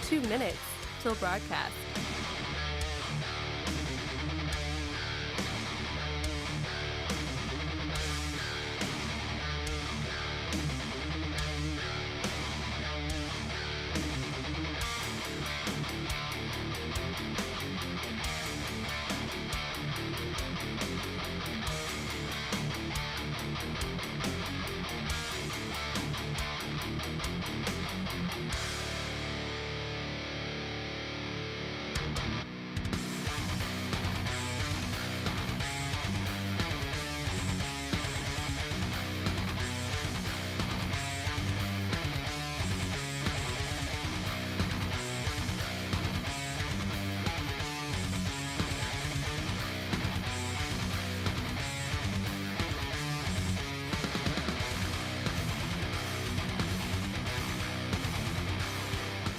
2 minutes till broadcast.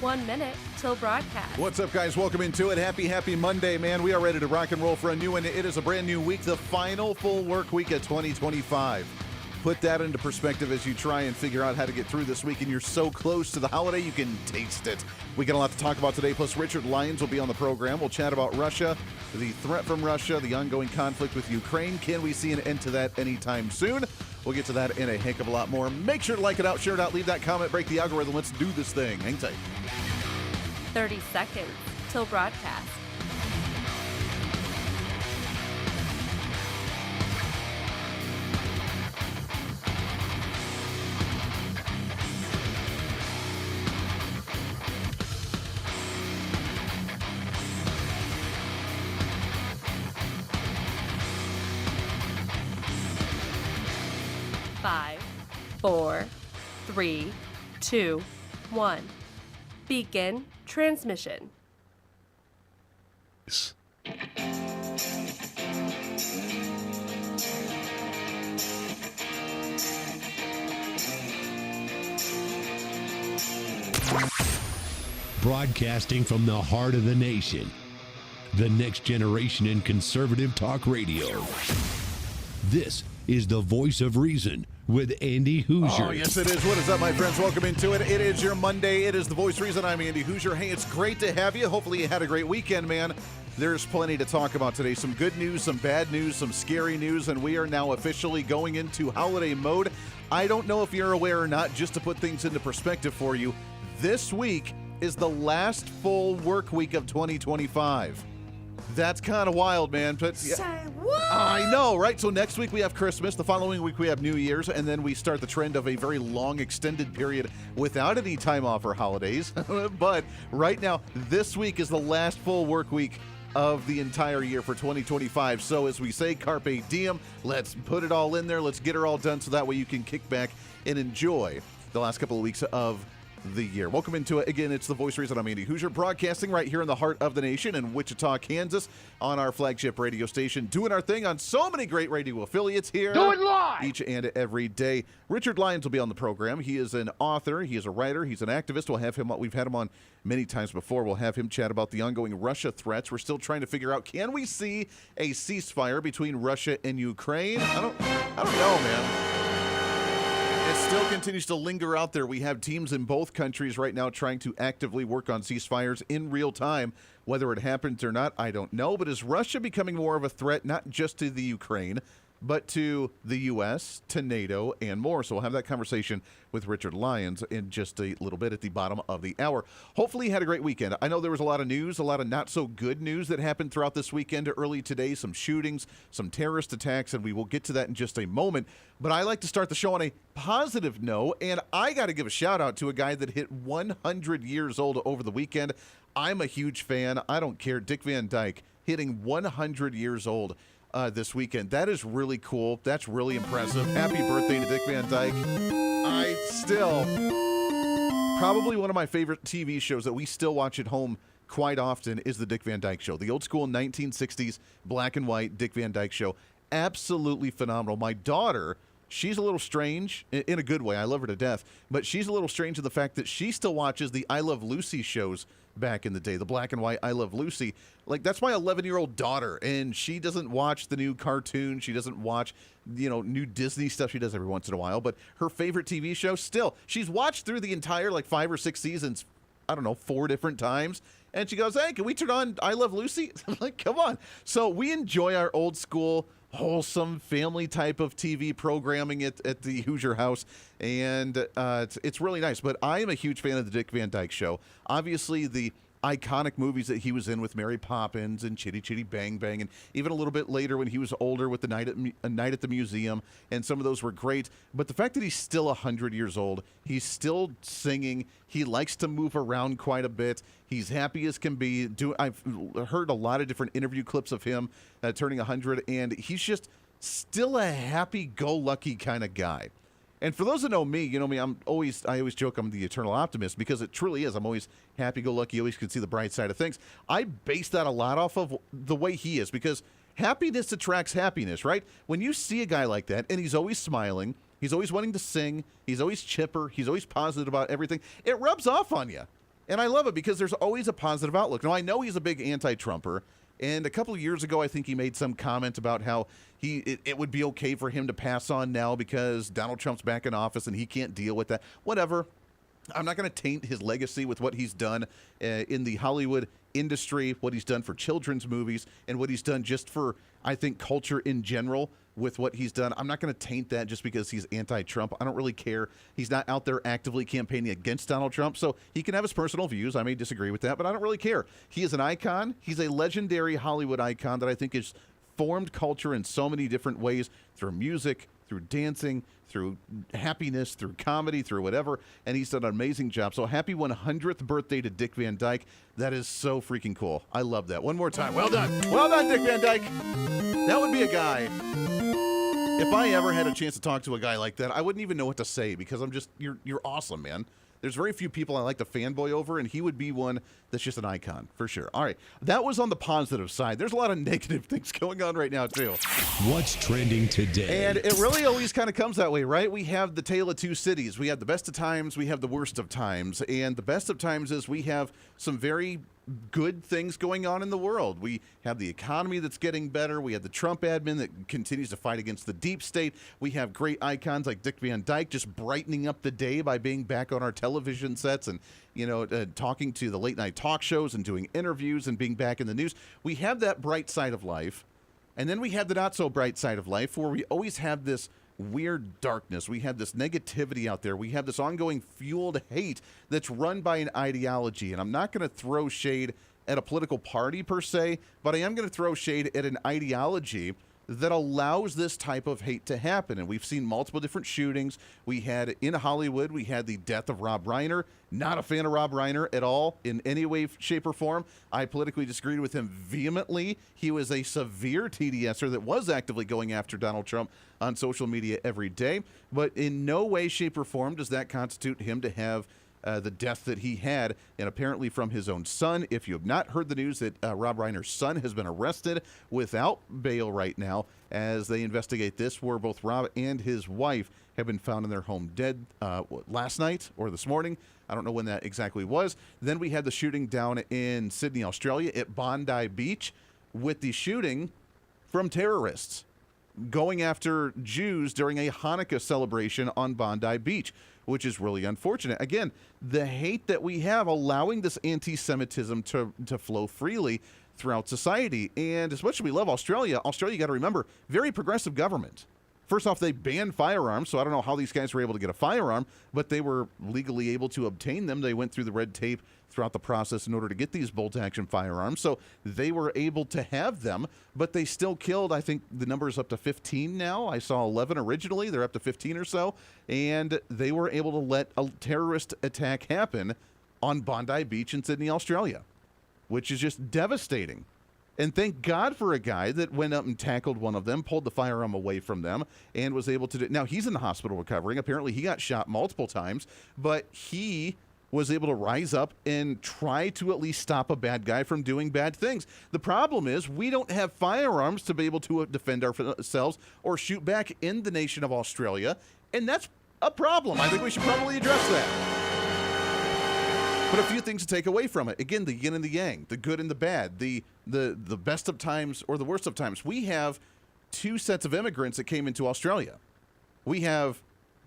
One minute till broadcast. What's up, guys? Welcome into it. Happy Monday, man. We are ready to rock and roll for a new one. It is a brand new week, the final full work week of 2025. Put that into perspective as you try and figure out how to get through this week, and you're so close to the holiday, you can taste it. We got a lot to talk about today, plus Richard Lyons will be on the program. We'll chat about Russia, the threat from Russia, the ongoing conflict with Ukraine. Can we see an end to that anytime soon? We'll get to that and a heck of a lot more. Make sure to like it out, share it out, leave that comment, break the algorithm. Let's do this thing. Hang tight. 30 seconds till broadcast. Five, 4, 3, 2, 1. Begin transmission. Broadcasting from the heart of the nation, the next generation in conservative talk radio. This is the Voice of Reason with Andy Hooser. Oh, yes, it is. What is up, my friends? Welcome into it. It is your Monday. It is the Voice of Reason. I'm Andy Hooser. Hey, it's great to have you. Hopefully you had a great weekend, man. There's plenty to talk about today. Some good news, some bad news, some scary news, and we are now officially going into holiday mode. I don't know if you're aware or not, just to put things into perspective for you, this week is the last full work week of 2025. That's kind of wild, man. But Say what? I know, right? So next week we have Christmas. The following week we have New Year's. And then we start the trend of a very long, extended period without any time off or holidays. But right now, this week is the last full work week of the entire year for 2025. So as we say, carpe diem, let's put it all in there. Let's get her all done so that way you can kick back and enjoy the last couple of weeks of the year. Welcome into it. Again, it's the Voice Reason. I'm Andy Hooser, broadcasting right here in the heart of the nation in Wichita, Kansas, on our flagship radio station, doing our thing on so many great radio affiliates here. Do it live! Each and every day. Richard Lyons will be on the program. He is an author. He is a writer. He's an activist. We'll have him. We've had him on many times before. We'll have him chat about the ongoing Russia threats. We're still trying to figure out, can we see a ceasefire between Russia and Ukraine? I don't know, man. It still continues to linger out there. We have teams in both countries right now trying to actively work on ceasefires in real time. Whether it happens or not, I don't know. But is Russia becoming more of a threat, not just to the Ukraine, but to the U.S., to NATO, and more? So we'll have that conversation with Richard Lyons in just a little bit at the bottom of the hour. Hopefully you had a great weekend. I know there was a lot of news, a lot of not-so-good news that happened throughout this weekend, early today, some shootings, some terrorist attacks, and we will get to that in just a moment. But I like to start the show on a positive note, and I got to give a shout-out to a guy that hit 100 years old over the weekend. I'm a huge fan. I don't care. Dick Van Dyke hitting 100 years old this weekend. That is really cool. That's really impressive. Happy birthday to Dick Van Dyke. Probably one of my favorite TV shows that we still watch at home quite often is the Dick Van Dyke Show. The old school 1960s black and white Dick Van Dyke Show. Absolutely phenomenal. My daughter, she's a little strange in a good way. I love her to death. But she's a little strange to the fact that she still watches the I Love Lucy shows back in the day, the black and white I Love Lucy. Like, that's my 11-year-old daughter, and she doesn't watch the new cartoon. She doesn't watch, new Disney stuff. She does every once in a while. But her favorite TV show, still, she's watched through the entire, 5 or 6 seasons I don't know, 4 different times. And she goes, hey, can we turn on I Love Lucy? I'm like, come on. So we enjoy our old school, wholesome family type of TV programming at the Hooser house. And it's really nice. But I am a huge fan of the Dick Van Dyke Show. Obviously, the iconic movies that he was in with Mary Poppins and Chitty Chitty Bang Bang, and even a little bit later when he was older with the Night at the Museum, and some of those were great. But the fact that he's still 100 years old, he's still singing, he likes to move around quite a bit, he's happy as can be. I've heard a lot of different interview clips of him turning 100, and he's just still a happy-go-lucky kind of guy. And for those that know me, you know me, I always joke I'm the eternal optimist, because it truly is. I'm always happy-go-lucky, always can see the bright side of things. I base that a lot off of the way he is, because happiness attracts happiness, right? When you see a guy like that, and he's always smiling, he's always wanting to sing, he's always chipper, he's always positive about everything, it rubs off on you. And I love it because there's always a positive outlook. Now, I know he's a big anti-Trumper, and a couple of years ago, I think he made some comment about how it would be okay for him to pass on now because Donald Trump's back in office and he can't deal with that. Whatever. I'm not going to taint his legacy with what he's done in the Hollywood industry, what he's done for children's movies, and what he's done just for, I think, culture in general with what he's done. I'm not going to taint that just because he's anti-Trump. I don't really care. He's not out there actively campaigning against Donald Trump, so he can have his personal views. I may disagree with that, but I don't really care. He is an icon. He's a legendary Hollywood icon that I think has formed culture in so many different ways, through music, through dancing, through happiness, through comedy, through whatever, and he's done an amazing job. So happy 100th birthday to Dick Van Dyke. That is so freaking cool. I love that. One more time. Well done. Well done, Dick Van Dyke. That would be a guy. If I ever had a chance to talk to a guy like that, I wouldn't even know what to say, because you're awesome, man. There's very few people I like to fanboy over, and he would be one that's just an icon, for sure. All right, that was on the positive side. There's a lot of negative things going on right now, too. What's trending today? And it really always kind of comes that way, right? We have the tale of two cities. We have the best of times, we have the worst of times. And the best of times is we have some very good things going on in the world. We have the economy that's getting better. We have the Trump admin that continues to fight against the deep state. We have great icons like Dick Van Dyke just brightening up the day by being back on our television sets and, talking to the late night talk shows and doing interviews and being back in the news. We have that bright side of life. And then we have the not so bright side of life, where we always have this weird darkness. We have this negativity out there. We have this ongoing fueled hate that's run by an ideology. And I'm not going to throw shade at a political party per se, but I am going to throw shade at an ideology that allows this type of hate to happen. And we've seen multiple different shootings. We had in Hollywood, we had the death of Rob Reiner. Not a fan of Rob Reiner at all in any way, shape, or form. I politically disagreed with him vehemently. He was a severe TDSer that was actively going after Donald Trump on social media every day. But in no way, shape, or form does that constitute him to have the death that he had, and apparently from his own son. If you have not heard the news that Rob Reiner's son has been arrested without bail right now as they investigate this, where both Rob and his wife have been found in their home dead last night or this morning. I don't know when that exactly was. Then we had the shooting down in Sydney, Australia at Bondi Beach, with the shooting from terrorists going after Jews during a Hanukkah celebration on Bondi Beach, which is really unfortunate. Again, the hate that we have allowing this anti-Semitism to flow freely throughout society. And as much as we love Australia, you got to remember, very progressive government. First off, they banned firearms, so I don't know how these guys were able to get a firearm, but they were legally able to obtain them. They went through the red tape throughout the process in order to get these bolt-action firearms, so they were able to have them, but they still killed, I think the number is up to 15 now. I saw 11 originally. They're up to 15 or so, and they were able to let a terrorist attack happen on Bondi Beach in Sydney, Australia, which is just devastating. And thank God for a guy that went up and tackled one of them, pulled the firearm away from them, and was able to do. Now, he's in the hospital recovering. Apparently, he got shot multiple times, but he was able to rise up and try to at least stop a bad guy from doing bad things. The problem is we don't have firearms to be able to defend ourselves or shoot back in the nation of Australia, and that's a problem. I think we should probably address that. But a few things to take away from it. Again, the yin and the yang, the good and the bad, the best of times or the worst of times. We have two sets of immigrants that came into Australia. We have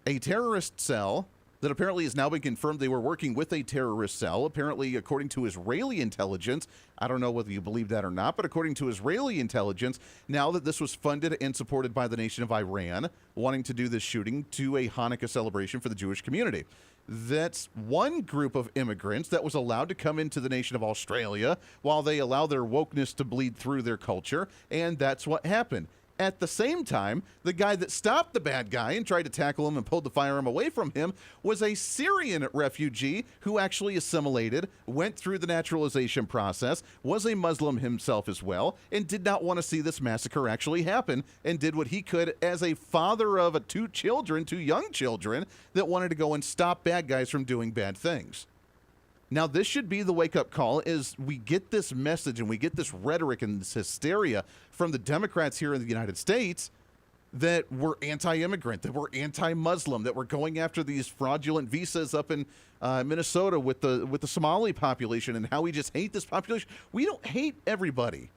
a terrorist cell that apparently has now been confirmed they were working with a terrorist cell. Apparently, according to Israeli intelligence, I don't know whether you believe that or not, but according to Israeli intelligence, now that this was funded and supported by the nation of Iran, wanting to do this shooting to a Hanukkah celebration for the Jewish community. That's one group of immigrants that was allowed to come into the nation of Australia while they allow their wokeness to bleed through their culture, and that's what happened. At the same time, the guy that stopped the bad guy and tried to tackle him and pulled the firearm away from him was a Syrian refugee who actually assimilated, went through the naturalization process, was a Muslim himself as well, and did not want to see this massacre actually happen, and did what he could as a father of two young children that wanted to go and stop bad guys from doing bad things. Now, this should be the wake-up call as we get this message and we get this rhetoric and this hysteria from the Democrats here in the United States that we're anti-immigrant, that we're anti-Muslim, that we're going after these fraudulent visas up in Minnesota with the Somali population and how we just hate this population. We don't hate everybody.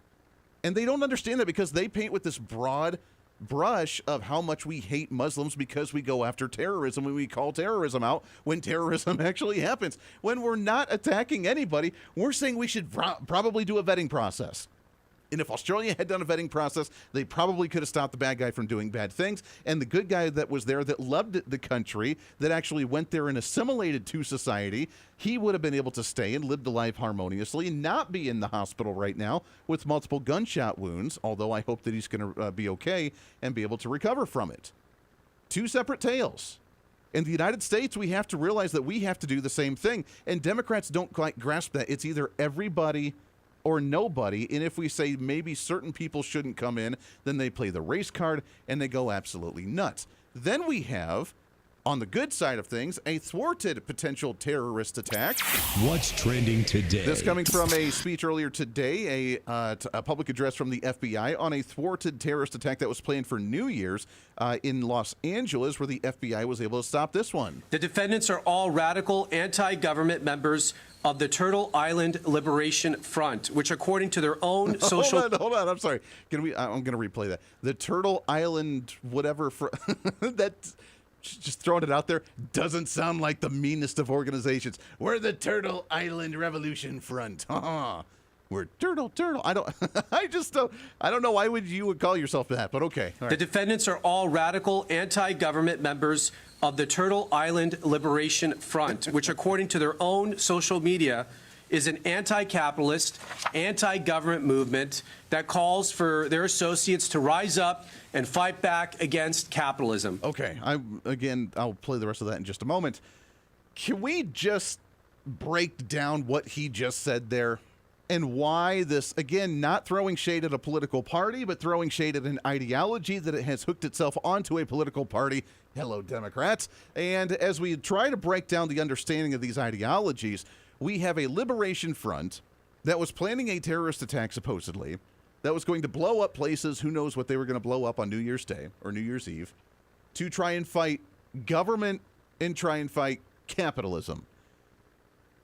And they don't understand that because they paint with this broad brush of how much we hate Muslims because we go after terrorism and we call terrorism out when terrorism actually happens. When we're not attacking anybody, we're saying we should probably do a vetting process. And if Australia had done a vetting process, they probably could have stopped the bad guy from doing bad things. And the good guy that was there that loved the country, that actually went there and assimilated to society, he would have been able to stay and live the life harmoniously and not be in the hospital right now with multiple gunshot wounds, although I hope that he's going to be okay and be able to recover from it. Two separate tales. In the United States, we have to realize that we have to do the same thing. And Democrats don't quite grasp that. It's either everybody or nobody, and if we say maybe certain people shouldn't come in, then they play the race card and they go absolutely nuts. Then we have, on the good side of things, a thwarted potential terrorist attack. What's trending today? This coming from a speech earlier today, a public address from the FBI on a thwarted terrorist attack that was planned for New Year's in Los Angeles, where the FBI was able to stop this one. The defendants are all radical anti-government members of the Turtle Island Liberation Front, which, according to their own social... Hold on. I'm sorry. I'm going to replay that. The Turtle Island whatever... That's just throwing it out there. Doesn't sound like the meanest of organizations. We're the Turtle Island Revolution Front. We're turtle. I don't know why you would call yourself that, but okay. All right. The defendants are all radical anti-government members of the Turtle Island Liberation Front, which, according to their own social media, is an anti-capitalist, anti-government movement that calls for their associates to rise up and fight back against capitalism. Okay. I'll play the rest of that in just a moment. Can we just break down what he just said there? And why this, again, not throwing shade at a political party, but throwing shade at an ideology that it has hooked itself onto a political party. Hello, Democrats. And as we try to break down the understanding of these ideologies, we have a liberation front that was planning a terrorist attack, supposedly, that was going to blow up places, who knows what they were going to blow up on New Year's Day or New Year's Eve, to try and fight government and try and fight capitalism.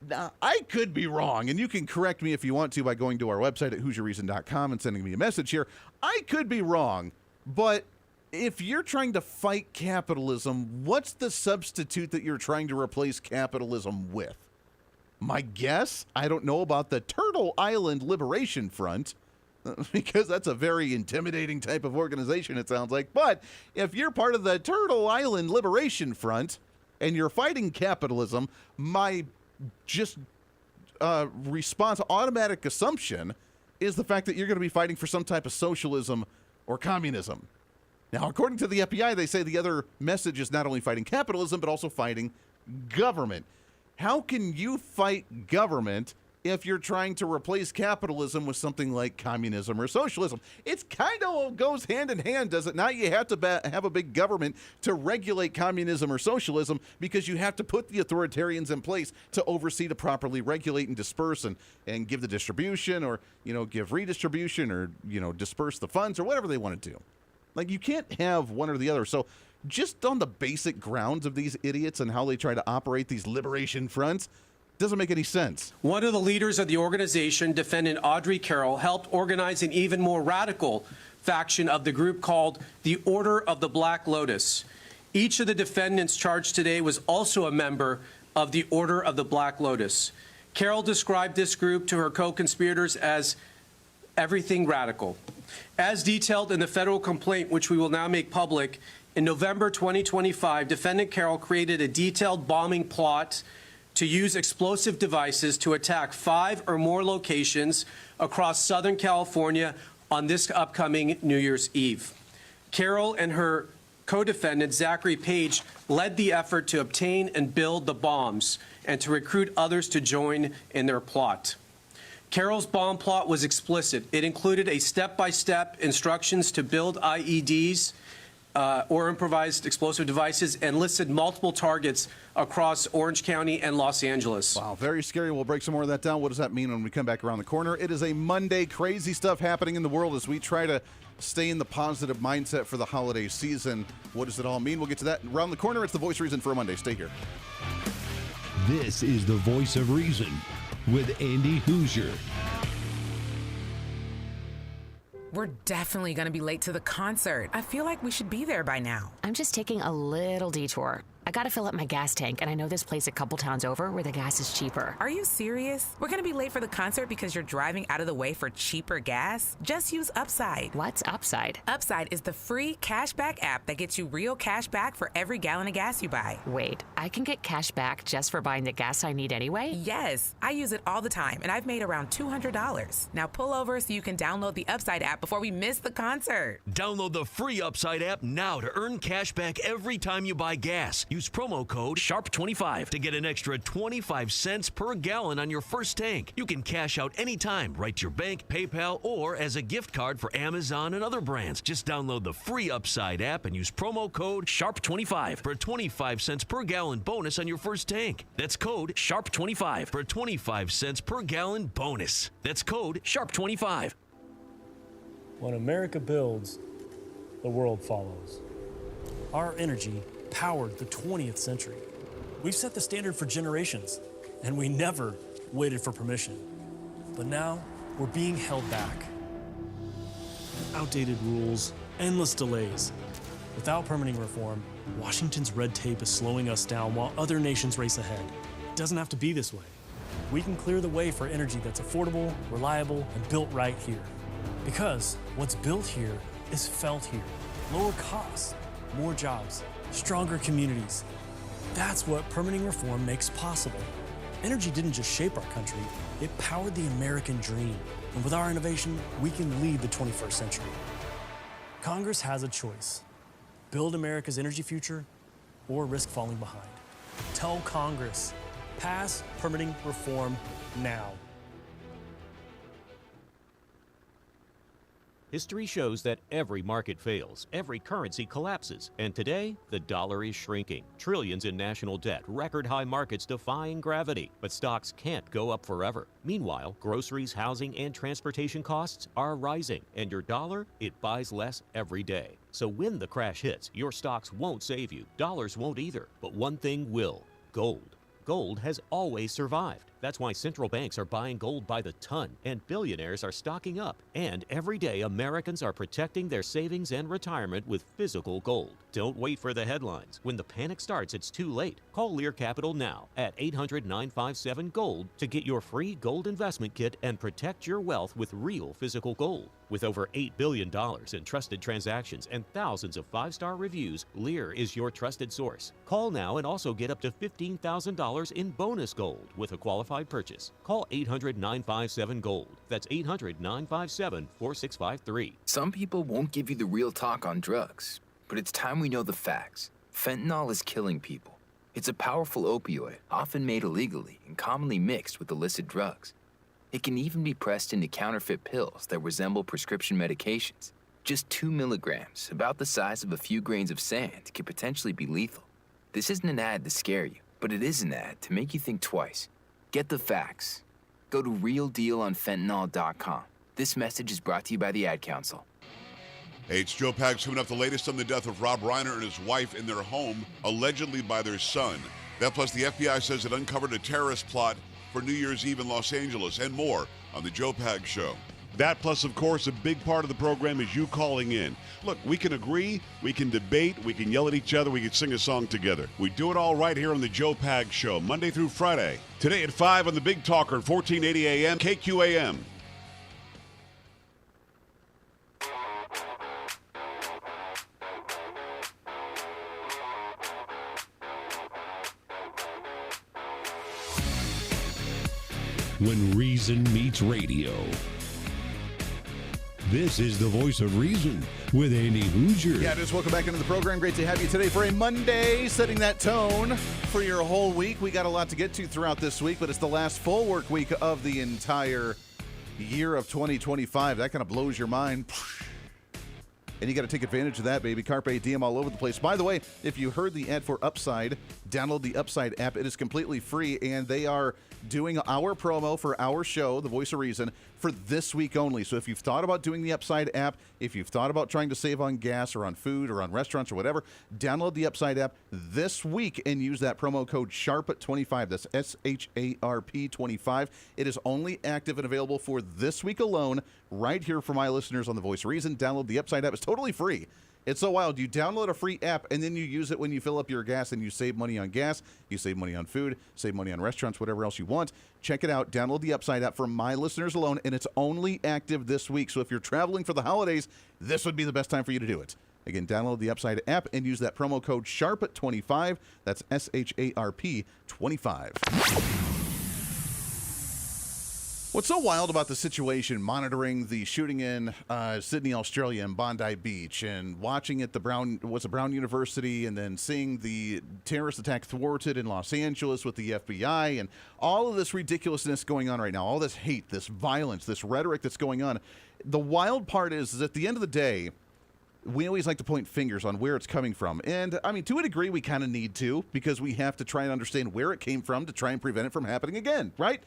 Now, I could be wrong, and you can correct me if you want to by going to our website at HooserReason.com and sending me a message here. I could be wrong, but if you're trying to fight capitalism, what's the substitute that you're trying to replace capitalism with? My guess, I don't know about the Turtle Island Liberation Front, because that's a very intimidating type of organization, it sounds like. But if you're part of the Turtle Island Liberation Front and you're fighting capitalism, my response, automatic assumption is the fact that you're going to be fighting for some type of socialism or communism. Now, according to the FBI, they say the other message is not only fighting capitalism, but also fighting government. How can you fight government if you're trying to replace capitalism with something like communism or socialism? It's kind of goes hand in hand, does it not? You have to have a big government to regulate communism or socialism because you have to put the authoritarians in place to oversee, to properly regulate and disperse and give the distribution, or, give redistribution, or, disperse the funds, or whatever they want to do. Like, you can't have one or the other. So just on the basic grounds of these idiots and how they try to operate these liberation fronts, doesn't make any sense. One of the leaders of the organization, defendant Audrey Carroll, helped organize an even more radical faction of the group called the Order of the Black Lotus. Each of the defendants charged today was also a member of the Order of the Black Lotus. Carol described this group to her co-conspirators as everything radical. As detailed in the federal complaint, which we will now make public, in November 2025, defendant Carol created a detailed bombing plot to use explosive devices to attack 5 or more locations across Southern California on this upcoming New Year's Eve. Carol and her co-defendant, Zachary Page, led the effort to obtain and build the bombs and to recruit others to join in their plot. Carol's bomb plot was explicit. It included a step-by-step instructions to build IEDs or improvised explosive devices and listed multiple targets across Orange County and Los Angeles. Wow, very scary. We'll break some more of that down. What does that mean when we come back around the corner? It is a Monday. Crazy stuff happening in the world as we try to stay in the positive mindset for the holiday season. What does it all mean? We'll get to that around the corner. It's the Voice of Reason for a Monday. Stay here. This is the Voice of Reason with Andy Hooser. We're definitely going to be late to the concert. I feel like we should be there by now. I'm just taking a little detour. I gotta fill up my gas tank, and I know this place a couple towns over where the gas is cheaper. Are you serious? We're going to be late for the concert because you're driving out of the way for cheaper gas? Just use Upside. What's Upside? Upside is the free cashback app that gets you real cash back for every gallon of gas you buy. Wait, I can get cash back just for buying the gas I need anyway? Yes, I use it all the time, and I've made around $200. Now pull over so you can download the Upside app before we miss the concert. Download the free Upside app now to earn cash back every time you buy gas. Use promo code SHARP25 to get an extra 25 cents per gallon on your first tank. You can cash out anytime, right to your bank, PayPal, or as a gift card for Amazon and other brands. Just download the free Upside app and use promo code SHARP25 for a 25 cents per gallon bonus on your first tank. That's code SHARP25 for a 25 cents per gallon bonus. That's code SHARP25. When America builds, the world follows. Our energy powered the 20th century. We've set the standard for generations, and we never waited for permission. But now, we're being held back. Outdated rules, endless delays. Without permitting reform, Washington's red tape is slowing us down while other nations race ahead. It doesn't have to be this way. We can clear the way for energy that's affordable, reliable, and built right here. Because what's built here is felt here. Lower costs, more jobs, stronger communities. That's what permitting reform makes possible. Energy didn't just shape our country, it powered the American dream. And with our innovation, we can lead the 21st century. Congress has a choice. Build America's energy future or risk falling behind. Tell Congress, pass permitting reform now. History shows that every market fails, every currency collapses, and today, the dollar is shrinking. Trillions in national debt, record high markets defying gravity, but stocks can't go up forever. Meanwhile, groceries, housing, and transportation costs are rising, and your dollar, it buys less every day. So when the crash hits, your stocks won't save you, dollars won't either, but one thing will: gold. Gold has always survived. That's why central banks are buying gold by the ton and billionaires are stocking up. And every day, Americans are protecting their savings and retirement with physical gold. Don't wait for the headlines. When the panic starts, it's too late. Call Lear Capital now at 800-957-GOLD to get your free gold investment kit and protect your wealth with real physical gold. With over $8 billion in trusted transactions and thousands of 5-star reviews, Lear is your trusted source. Call now and also get up to $15,000 in bonus gold with a qualified purchase. Call 800-957-GOLD. That's 800-957-4653. Some people won't give you the real talk on drugs, but it's time we know the facts. Fentanyl is killing people. It's a powerful opioid, often made illegally and commonly mixed with illicit drugs. It can even be pressed into counterfeit pills that resemble prescription medications. Just 2 milligrams, about the size of a few grains of sand, could potentially be lethal. This isn't an ad to scare you, but it is an ad to make you think twice. Get the facts. Go to realdealonfentanyl.com. This message is brought to you by the Ad Council. Hey, it's Joe Pags coming up the latest on the death of Rob Reiner and his wife in their home, allegedly by their son. That plus the FBI says it uncovered a terrorist plot for New Year's Eve in Los Angeles and more on the Joe Pags Show. That plus, of course, a big part of the program is you calling in. Look, we can agree, we can debate, we can yell at each other, we can sing a song together. We do it all right here on the Joe Pag Show, Monday through Friday. Today at 5 on the Big Talker, 1480 AM, KQAM. When reason meets radio. This is the voice of reason with Andy Hooser. Yeah, just welcome back into the program. Great to have you today for a Monday, setting that tone for your whole week. We got a lot to get to throughout this week, but it's the last full work week of the entire year of 2025. That kind of blows your mind. And you got to take advantage of that, baby. Carpe diem all over the place. By the way, if you heard the ad for Upside, download the Upside app. It is completely free, and they are doing our promo for our show, The Voice of Reason, for this week only. So if you've thought about doing the Upside app, if you've thought about trying to save on gas or on food or on restaurants or whatever, download the Upside app this week and use that promo code SHARP25. That's SHARP25. It is only active and available for this week alone, right here for my listeners on The Voice of Reason. Download the Upside app. It's totally free. It's so wild. You download a free app, and then you use it when you fill up your gas, and you save money on gas, you save money on food, save money on restaurants, whatever else you want. Check it out. Download the Upside app for my listeners alone, and it's only active this week. So if you're traveling for the holidays, this would be the best time for you to do it. Again, download the Upside app and use that promo code SHARP25. That's SHARP25. What's so wild about the situation, monitoring the shooting in Sydney, Australia, and Bondi Beach, and watching at the Brown University, and then seeing the terrorist attack thwarted in Los Angeles with the FBI, and all of this ridiculousness going on right now, all this hate, this violence, this rhetoric that's going on. The wild part is at the end of the day, we always like to point fingers on where it's coming from. And, I mean, to a degree, we kind of need to, because we have to try and understand where it came from to try and prevent it from happening again, right?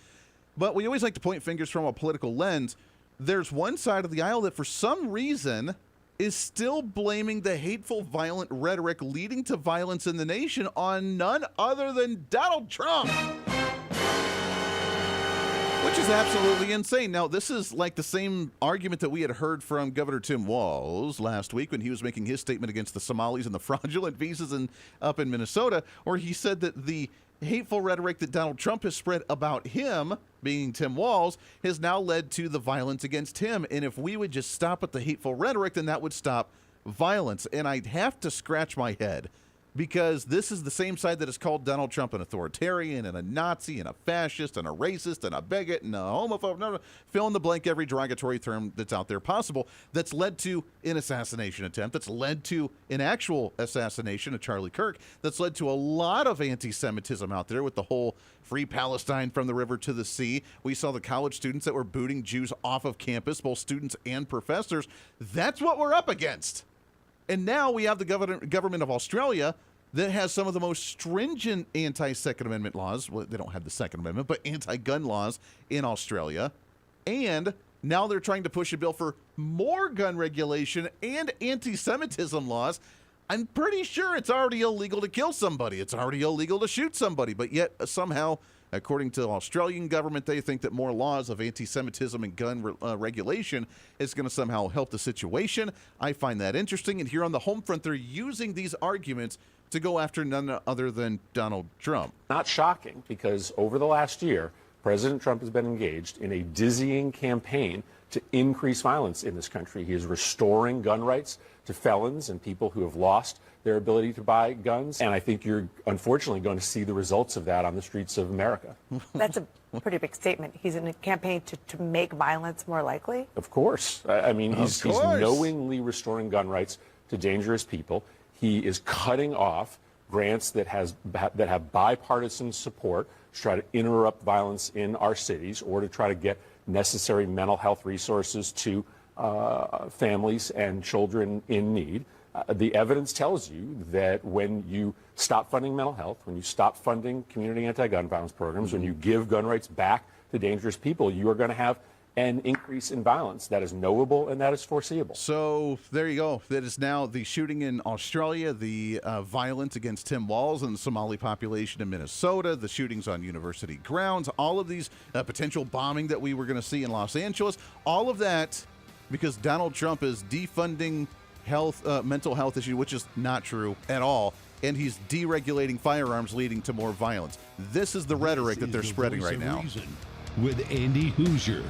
But we always like to point fingers from a political lens. There's one side of the aisle that for some reason is still blaming the hateful, violent rhetoric leading to violence in the nation on none other than Donald Trump. Which is absolutely insane. Now, this is like the same argument that we had heard from Governor Tim Walz last week when he was making his statement against the Somalis and the fraudulent visas up in Minnesota, where he said that the hateful rhetoric that Donald Trump has spread about him, being Tim Walz, has now led to the violence against him. And if we would just stop at the hateful rhetoric, then that would stop violence. And I'd have to scratch my head, because this is the same side that has called Donald Trump an authoritarian and a Nazi and a fascist and a racist and a bigot and a homophobe. No, fill in the blank, every derogatory term that's out there possible, that's led to an assassination attempt, that's led to an actual assassination of Charlie Kirk, that's led to a lot of anti-Semitism out there with the whole Free Palestine from the river to the sea. We saw the college students that were booting Jews off of campus, both students and professors. That's what we're up against. And now we have the government of Australia that has some of the most stringent anti-Second Amendment laws. Well, they don't have the Second Amendment, but anti-gun laws in Australia. And now they're trying to push a bill for more gun regulation and anti-Semitism laws. I'm pretty sure it's already illegal to kill somebody. It's already illegal to shoot somebody. But yet, somehow, according to the Australian government, they think that more laws of anti-Semitism and gun regulation is going to somehow help the situation. I find that interesting. And here on the home front, they're using these arguments to go after none other than Donald Trump. Not shocking, because over the last year, President Trump has been engaged in a dizzying campaign to increase violence in this country. He is restoring gun rights to felons and people who have lost their ability to buy guns. And I think you're unfortunately going to see the results of that on the streets of America. That's a pretty big statement. He's in a campaign to make violence more likely? Of course. I mean, he's knowingly restoring gun rights to dangerous people. He is cutting off grants that have bipartisan support to try to interrupt violence in our cities or to try to get necessary mental health resources to families and children in need. The evidence tells you that when you stop funding mental health, when you stop funding community anti-gun violence programs, when you give gun rights back to dangerous people, you are going to have an increase in violence that is knowable and that is foreseeable. So there you go. That is now the shooting in Australia, the violence against Tim Walz and the Somali population in Minnesota, the shootings on university grounds, all of these potential bombing that we were going to see in Los Angeles, all of that because Donald Trump is defunding mental health issue, which is not true at all. And he's deregulating firearms, leading to more violence. This is the rhetoric that they're spreading right now. With Andy Hooser.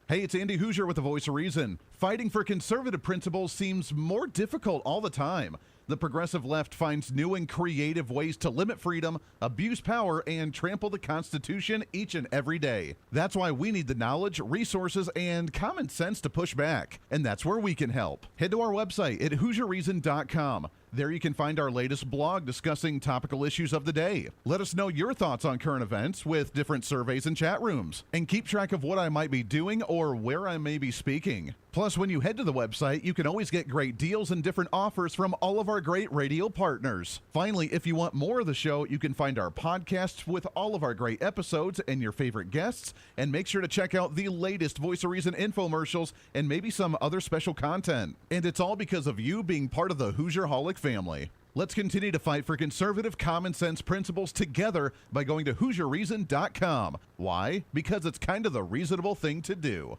Hey, it's Andy Hooser with the Voice of Reason. Fighting for conservative principles seems more difficult all the time. The progressive left finds new and creative ways to limit freedom, abuse power, and trample the Constitution each and every day. That's why we need the knowledge, resources, and common sense to push back. And that's where we can help. Head to our website at HooserReason.com. There you can find our latest blog discussing topical issues of the day. Let us know your thoughts on current events with different surveys and chat rooms. And keep track of what I might be doing or where I may be speaking. Plus, when you head to the website, you can always get great deals and different offers from all of our great radio partners. Finally, if you want more of the show, you can find our podcasts with all of our great episodes and your favorite guests. And make sure to check out the latest Voice of Reason infomercials and maybe some other special content. And it's all because of you being part of the Hoosier-holic family. Let's continue to fight for conservative common sense principles together by going to HooserReason.com. Why? Because it's kind of the reasonable thing to do.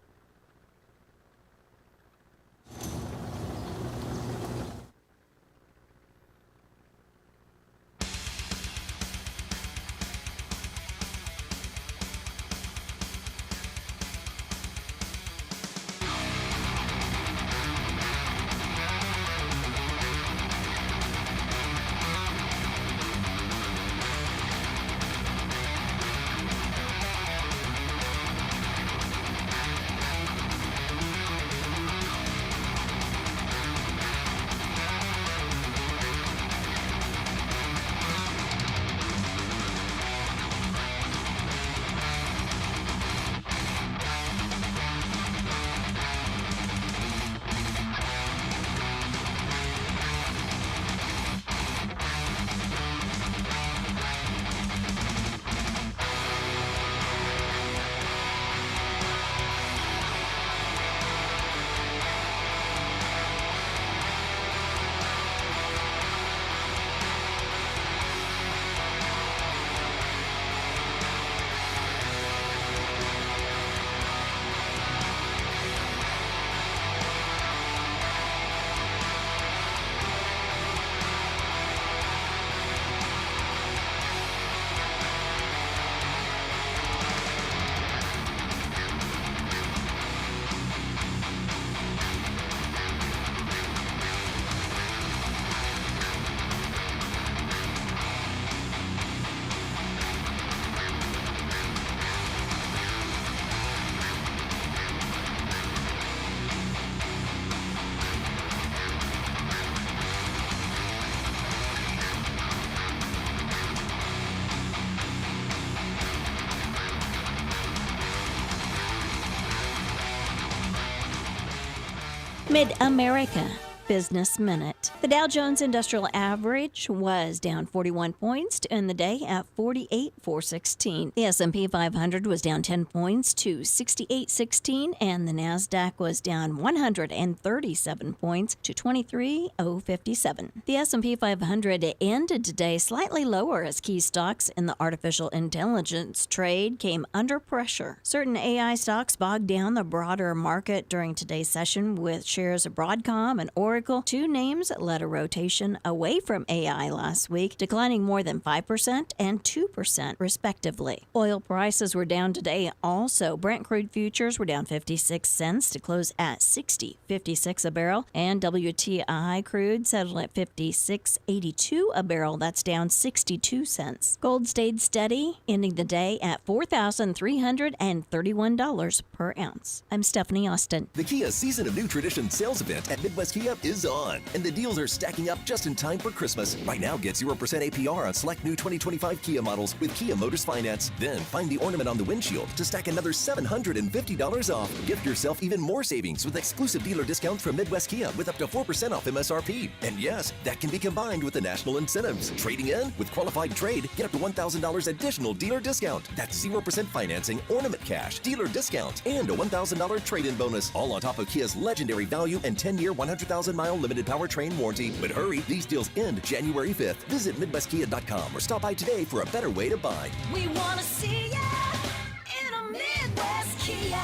Mid-America Business Minute. The Dow Jones Industrial Average was down 41 points to end the day at 48,416. The S&P 500 was down 10 points to 6816, and the Nasdaq was down 137 points to 23,057. The S&P 500 ended today slightly lower as key stocks in the artificial intelligence trade came under pressure. Certain AI stocks bogged down the broader market during today's session, with shares of Broadcom and Oracle, two names that led a rotation away from AI last week, declining more than 5% and 2% respectively. Oil prices were down today also. Brent crude futures were down 56 cents to close at $60.56 a barrel, and WTI crude settled at $56.82 a barrel. That's down 62 cents. Gold stayed steady, ending the day at $4,331 per ounce. I'm Stephanie Austin. The Kia Season of New Tradition sales event at Midwest Kia is is on, and the deals are stacking up just in time for Christmas. Right now, get 0% APR on select new 2025 Kia models with Kia Motors Finance. Then find the ornament on the windshield to stack another $750 off. Gift yourself even more savings with exclusive dealer discounts from Midwest Kia with up to 4% off MSRP. And yes, that can be combined with the national incentives. Trading in with qualified trade, get up to $1,000 additional dealer discount. That's 0% financing, ornament cash, dealer discount, and a $1,000 trade-in bonus. All on top of Kia's legendary value and 10-year, 100,000-mile limited powertrain warranty. But hurry, these deals end January 5th. Visit MidwestKia.com or stop by today for a better way to buy. We want to see ya in a Midwest Kia.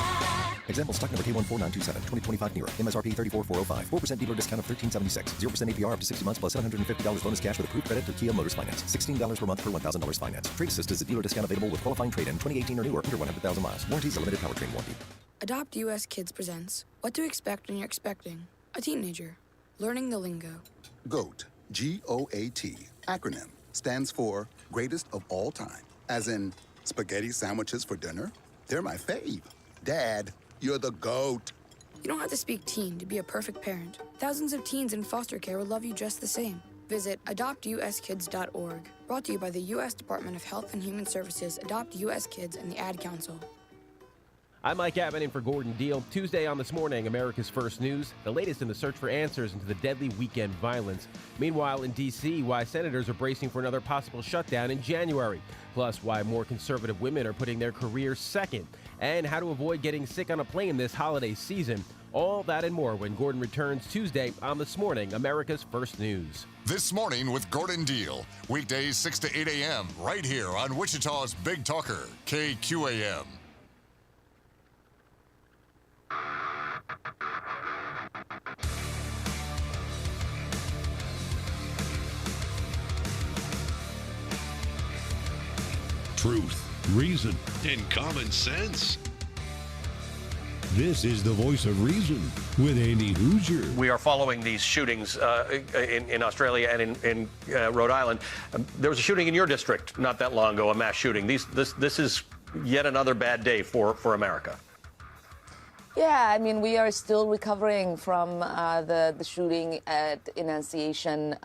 Example, stock number K14927, 2025 Nero, MSRP 34405, 4% dealer discount of $1376, 0% APR up to 60 months plus $750 bonus cash with approved credit through Kia Motors Finance, $16 per month per $1,000 finance. Trade assist is a dealer discount available with qualifying trade in 2018 or newer under 100,000 miles. Warranties a limited powertrain warranty. Adopt US Kids presents What to Expect When You're Expecting a Teenager. Learning the lingo. GOAT, G-O-A-T, acronym, stands for Greatest of All Time. As in, spaghetti sandwiches for dinner? They're my fave. Dad, you're the GOAT. You don't have to speak teen to be a perfect parent. Thousands of teens in foster care will love you just the same. Visit adoptuskids.org. Brought to you by the U.S. Department of Health and Human Services, Adopt U.S. Kids, and the Ad Council. I'm Mike Abbott in for Gordon Deal. Tuesday on This Morning, America's First News, the latest in the search for answers into the deadly weekend violence. Meanwhile, in D.C., why senators are bracing for another possible shutdown in January. Plus, why more conservative women are putting their careers second. And how to avoid getting sick on a plane this holiday season. All that and more when Gordon returns Tuesday on This Morning, America's First News. This Morning with Gordon Deal. Weekdays 6 to 8 a.m. right here on Wichita's Big Talker, KQAM. Truth, reason, and common sense. This is the voice of reason with Andy Hooser. We are following these shootings in Australia and in Rhode Island. There was a shooting in your district not that long ago, a mass shooting. This is yet another bad day for America. Yeah, I mean, we are still recovering from the shooting at Annunciation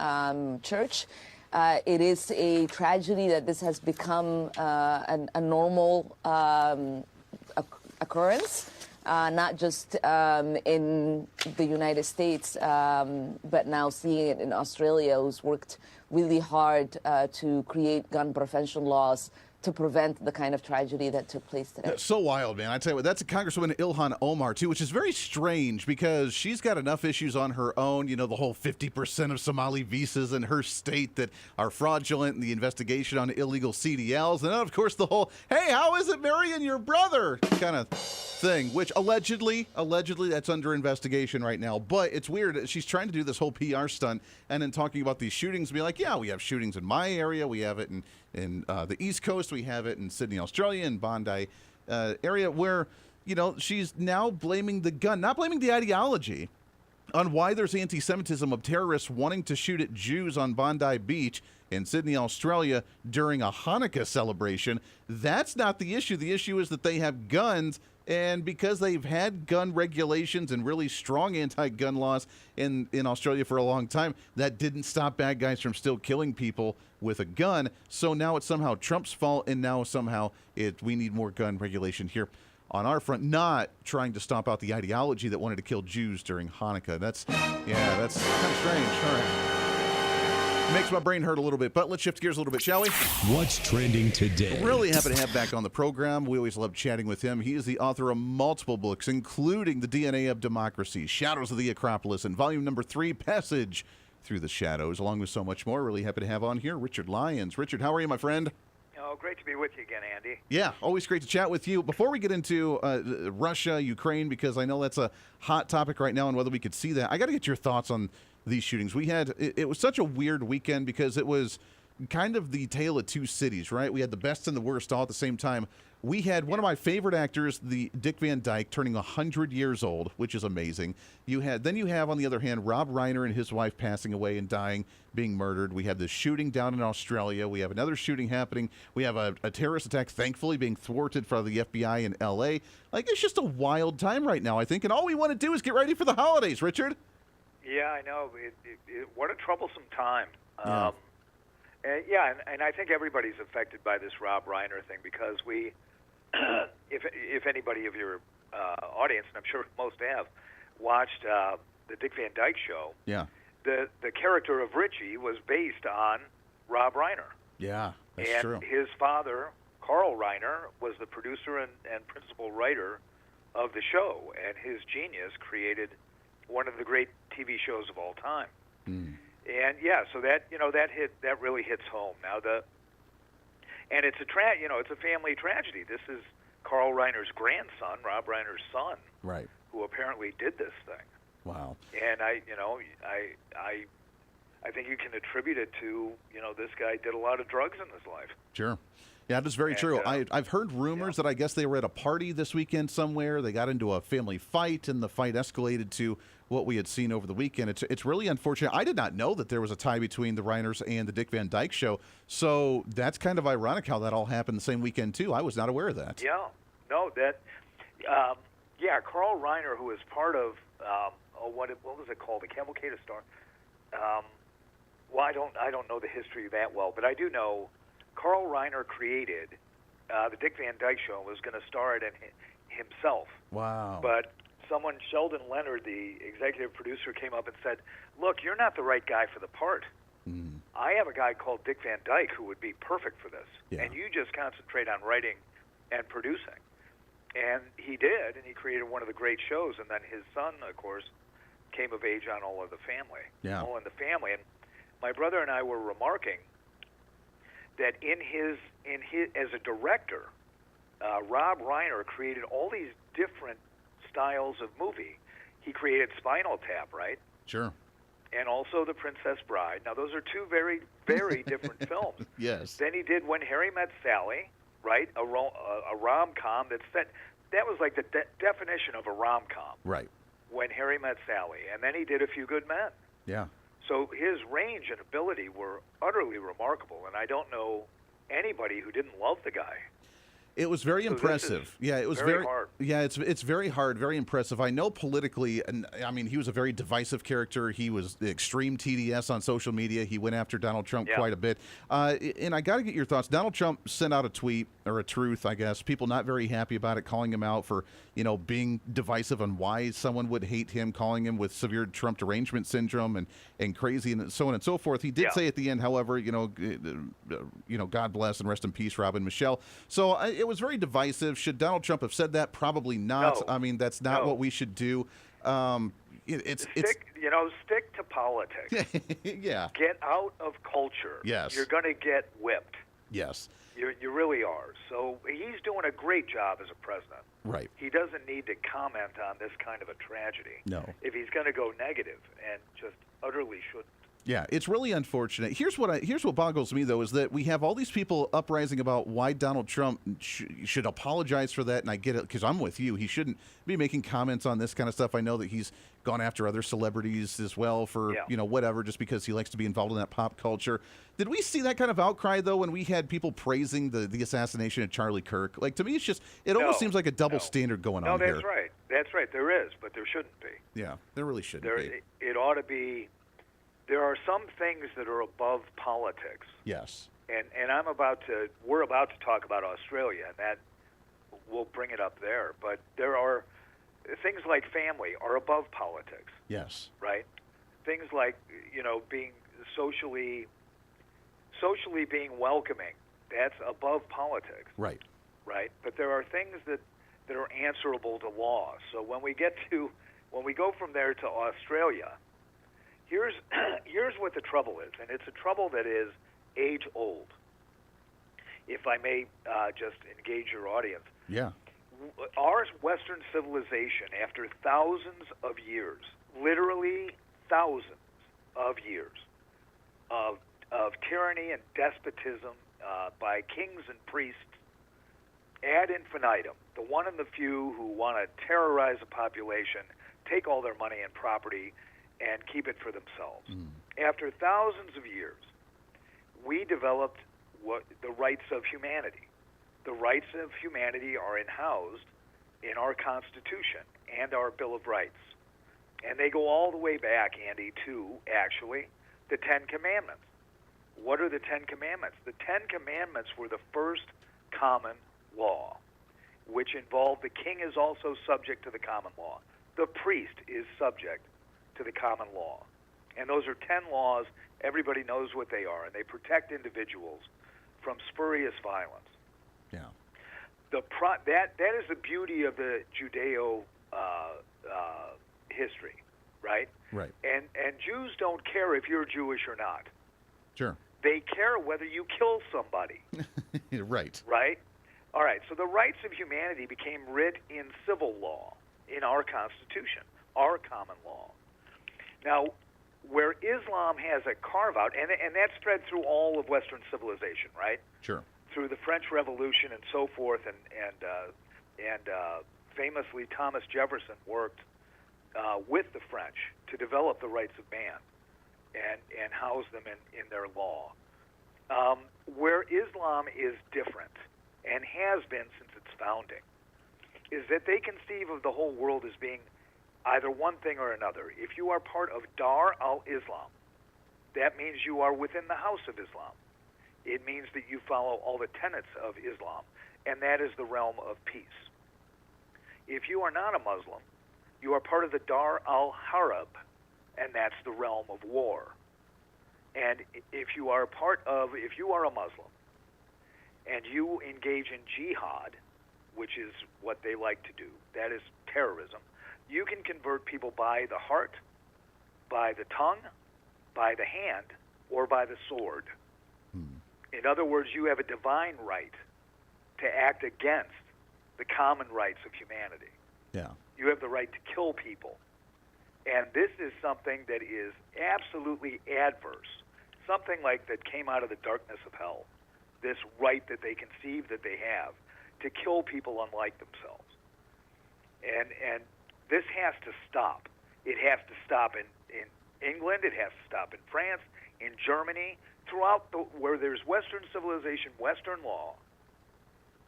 Church. It is a tragedy that this has become a normal occurrence, not just in the United States, but now seeing it in Australia, who's worked really hard to create gun prevention laws to prevent the kind of tragedy that took place today. That's so wild, man. I tell you what, that's a Congresswoman Ilhan Omar, too, which is very strange because she's got enough issues on her own. You know, the whole 50% of Somali visas in her state that are fraudulent and the investigation on illegal CDLs. And, of course, the whole, hey, how is it marrying your brother kind of thing, which allegedly that's under investigation right now. But it's weird. She's trying to do this whole PR stunt and then talking about these shootings and be like, yeah, we have shootings in my area. We have it in the East Coast. We have it in Sydney, Australia, and Bondi area where, you know, she's now blaming the gun, not blaming the ideology on why there's anti-Semitism of terrorists wanting to shoot at Jews on Bondi Beach in Sydney, Australia during a Hanukkah celebration. That's not the issue. The issue is that they have guns, and because they've had gun regulations and really strong anti-gun laws in Australia for a long time, that didn't stop bad guys from still killing people with a gun. So now it's somehow Trump's fault, and now somehow we need more gun regulation here on our front, not trying to stomp out the ideology that wanted to kill Jews during Hanukkah. That's kind of strange. All right. Makes my brain hurt a little bit, but let's shift gears a little bit, shall we? What's trending today? Really happy to have back on the program. We always love chatting with him. He is the author of multiple books, including The DNA of Democracy, Shadows of the Acropolis, and volume number 3, Passage Through the Shadows, along with so much more. Really happy to have on here Richard Lyons. Richard, how are you, my friend? Oh, great to be with you again, Andy. Yeah, always great to chat with you. Before we get into Russia, Ukraine, because I know that's a hot topic right now and whether we could see that, I got to get your thoughts on these shootings. It was such a weird weekend because it was kind of the tale of two cities, right? We had the best and the worst all at the same time. We had one of my favorite actors, the Dick Van Dyke, turning 100 years old, which is amazing. You have, on the other hand, Rob Reiner and his wife passing away and dying, being murdered. We have this shooting down in Australia. We have another shooting happening. We have a terrorist attack, thankfully, being thwarted by the FBI in L.A. Like, it's just a wild time right now, I think. And all we want to do is get ready for the holidays, Richard. Yeah, I know. What a troublesome time. Yeah. And I think everybody's affected by this Rob Reiner thing because we, if anybody of your audience, and I'm sure most have, watched the Dick Van Dyke Show, Yeah. the character of Richie was based on Rob Reiner. Yeah, that's and true. his father, Carl Reiner, was the producer and principal writer of the show, and his genius created one of the great TV shows of all time. Mm. And yeah, so that that really hits home. Now and it's it's a family tragedy. This is Carl Reiner's grandson, Rob Reiner's son, Right. who apparently did this thing. Wow. And I think you can attribute it to this guy did a lot of drugs in his life. Sure. Yeah, that's very true. I've heard rumors that I guess they were at a party this weekend somewhere. They got into a family fight, and the fight escalated to what we had seen over the weekend. It's really unfortunate. I did not know that there was a tie between the Reiners and the Dick Van Dyke Show, so that's kind of ironic how that all happened the same weekend, too. I was not aware of that. Yeah. No, Carl Reiner, who is part of, what was it called? The Cavalcade of Star. Well, I don't know the history that well, but I do know Carl Reiner created the Dick Van Dyke Show and was going to star it in himself. Wow. But someone, Sheldon Leonard, the executive producer, came up and said, "Look, you're not the right guy for the part. I have a guy called Dick Van Dyke who would be perfect for this, and you just concentrate on writing and producing." And he did, and he created one of the great shows. And then his son, of course, came of age on All in the Family. Yeah. All in the Family. And my brother and I were remarking that in his as a director, Rob Reiner created all these different styles of movie. He created Spinal Tap, right? Sure. And also The Princess Bride. Now, those are two very, very different films. Yes. Then he did When Harry Met Sally, right? A rom-com that was like the definition of a rom-com. Right. When Harry Met Sally. And then he did A Few Good Men. Yeah. So his range and ability were utterly remarkable, and I don't know anybody who didn't love the guy. It was very impressive. Yeah, it was very hard. Yeah, it's very hard, very impressive. I know politically, and I mean, he was a very divisive character. He was the extreme TDS on social media. He went after Donald Trump quite a bit. And I got to get your thoughts. Donald Trump sent out a tweet, or a truth, I guess. People not very happy about it, calling him out for, being divisive on why someone would hate him, calling him with severe Trump derangement syndrome and crazy and so on and so forth. He did say at the end, however, God bless and rest in peace, Rob and Michelle. So it was very divisive. Should Donald Trump have said that? Probably not. No. I mean, that's not what we should do. Stick to politics. Yeah. Get out of culture. Yes. You're going to get whipped. Yes. You really are. So he's doing a great job as a president. Right. He doesn't need to comment on this kind of a tragedy. No. If he's going to go negative, and just utterly shouldn't. Yeah, it's really unfortunate. Here's what boggles me, though, is that we have all these people uprising about why Donald Trump should apologize for that, and I get it, because I'm with you. He shouldn't be making comments on this kind of stuff. I know that he's gone after other celebrities as well for, whatever, just because he likes to be involved in that pop culture. Did we see that kind of outcry, though, when we had people praising the assassination of Charlie Kirk? Like, to me, it almost seems like a double standard going on here. No, that's right. That's right. There is, but there shouldn't be. Yeah, there really shouldn't be. It ought to be. There are some things that are above politics. Yes. And we're about to talk about Australia, and that we'll bring it up there. But there are things like family are above politics. Yes. Right? Things like, being socially being welcoming, that's above politics. Right. Right? But there are things that are answerable to law. So when we go from there to Australia, here's what the trouble is, and it's a trouble that is age-old. If I may just engage your audience. Yeah. Our Western civilization, after thousands of years, literally thousands of years of tyranny and despotism by kings and priests ad infinitum, the one and the few who want to terrorize a population, take all their money and property, and keep it for themselves. After thousands of years, we developed the rights of humanity. The rights of humanity are housed in our Constitution and our Bill of Rights. And they go all the way back, Andy, to actually the Ten Commandments. What are the Ten Commandments? The Ten Commandments were the first common law, which involved the king is also subject to the common law. The priest is subject to the common law. And those are 10 laws. Everybody knows what they are, and they protect individuals from spurious violence. Yeah. That is the beauty of the Judeo history, right? Right. And Jews don't care if you're Jewish or not. Sure. They care whether you kill somebody. Right. Right? All right, so the rights of humanity became writ in civil law, in our Constitution, our common law. Now, where Islam has a carve-out, and that's spread through all of Western civilization, right? Sure. Through the French Revolution and so forth, and famously Thomas Jefferson worked with the French to develop the rights of man and house them in their law. Where Islam is different, and has been since its founding, is that they conceive of the whole world as being either one thing or another. If you are part of Dar al-Islam, that means you are within the house of Islam. It means that you follow all the tenets of Islam, and that is the realm of peace. If you are not a Muslim, you are part of the Dar al-Harb, and that's the realm of war. And if you are a Muslim, and you engage in jihad, which is what they like to do, that is terrorism, you can convert people by the heart, by the tongue, by the hand, or by the sword. In other words, you have a divine right to act against the common rights of humanity. Yeah. You have the right to kill people. And this is something that is absolutely adverse, something like that came out of the darkness of hell, this right that they conceive that they have to kill people unlike themselves. And this has to stop. It has to stop in England. It has to stop in France, in Germany, throughout where there's Western civilization, Western law.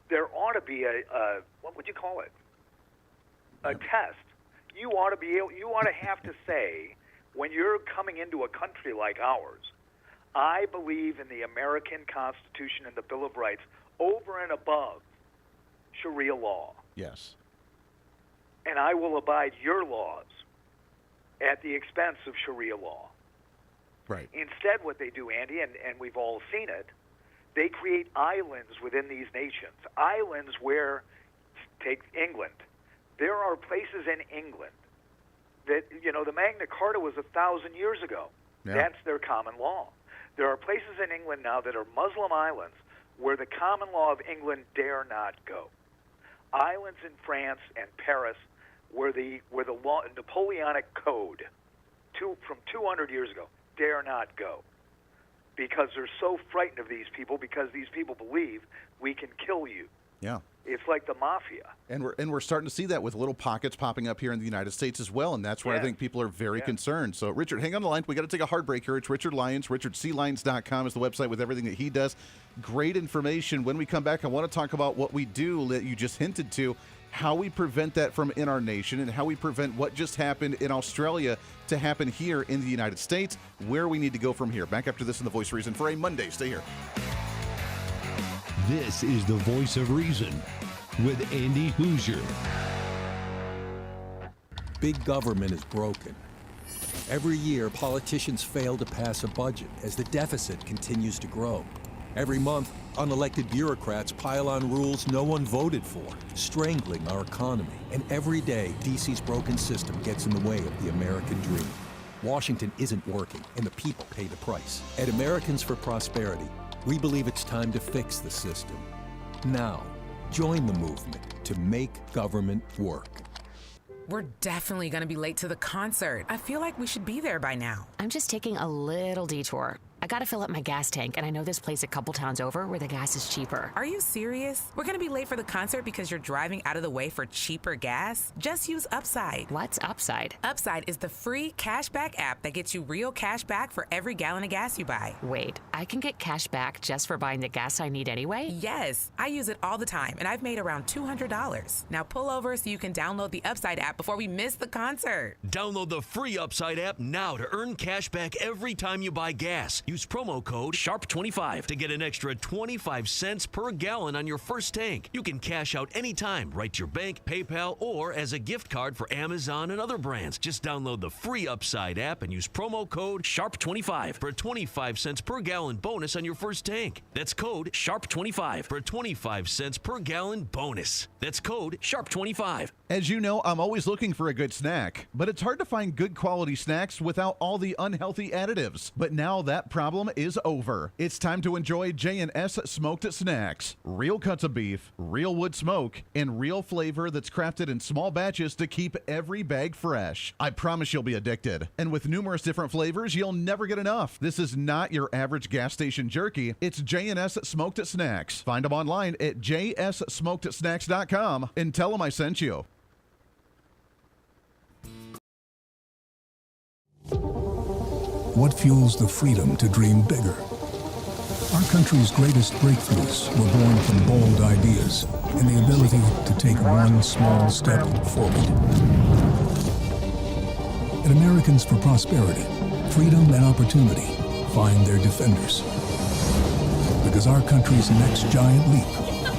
There ought to be a what would you call it? A test. You ought to have to say, when you're coming into a country like ours, I believe in the American Constitution and the Bill of Rights over and above Sharia law. Yes. And I will abide your laws at the expense of Sharia law. Right. Instead, what they do, Andy, and we've all seen it, they create islands within these nations. Islands where, take England, there are places in England that, the Magna Carta was 1,000 years ago. Yeah. That's their common law. There are places in England now that are Muslim islands where the common law of England dare not go. Islands in France and Paris where the law, Napoleonic code from 200 years ago dare not go, because they're so frightened of these people, because these people believe we can kill you. Yeah. It's like the mafia. And we're starting to see that with little pockets popping up here in the United States as well, and that's where I think people are very concerned. So, Richard, hang on the line. We got to take a hard break here. It's Richard Lyons. RichardClyons.com is the website with everything that he does. Great information. When we come back, I want to talk about what we do that you just hinted to, how we prevent that from in our nation, and how we prevent what just happened in Australia to happen here in the United States, where we need to go from here. Back after this in The Voice of Reason for a Monday. Stay here. This is The Voice of Reason with Andy Hooser. Big government is broken. Every year, politicians fail to pass a budget as the deficit continues to grow. Every month, unelected bureaucrats pile on rules no one voted for, strangling our economy. And every day, D.C.'s broken system gets in the way of the American dream. Washington isn't working, and the people pay the price. At Americans for Prosperity, we believe it's time to fix the system. Now, join the movement to make government work. We're definitely going to be late to the concert. I feel like we should be there by now. I'm just taking a little detour. I gotta fill up my gas tank, and I know this place a couple towns over where the gas is cheaper. Are you serious? We're gonna be late for the concert because you're driving out of the way for cheaper gas? Just use Upside. What's Upside? Upside is the free cashback app that gets you real cash back for every gallon of gas you buy. Wait, I can get cash back just for buying the gas I need anyway? Yes, I use it all the time, and I've made around $200. Now pull over so you can download the Upside app before we miss the concert. Download the free Upside app now to earn cash back every time you buy gas. Use promo code SHARP25 to get an extra 25 cents per gallon on your first tank. You can cash out anytime, right to your bank, PayPal, or as a gift card for Amazon and other brands. Just download the free Upside app and use promo code SHARP25 for a 25 cents per gallon bonus on your first tank. That's code SHARP25 for a 25 cents per gallon bonus. That's code SHARP25. As you know, I'm always looking for a good snack, but it's hard to find good quality snacks without all the unhealthy additives. But now that problem is over. It's time to enjoy J&S Smoked Snacks. Real cuts of beef, real wood smoke, and real flavor that's crafted in small batches to keep every bag fresh. I promise you'll be addicted. And with numerous different flavors, you'll never get enough. This is not your average gas station jerky. It's J&S Smoked Snacks. Find them online at jssmokedsnacks.com and tell them I sent you. What fuels the freedom to dream bigger? Our country's greatest breakthroughs were born from bold ideas and the ability to take one small step forward. At Americans for Prosperity, freedom and opportunity find their defenders. Because our country's next giant leap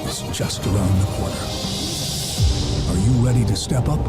is just around the corner. Are you ready to step up?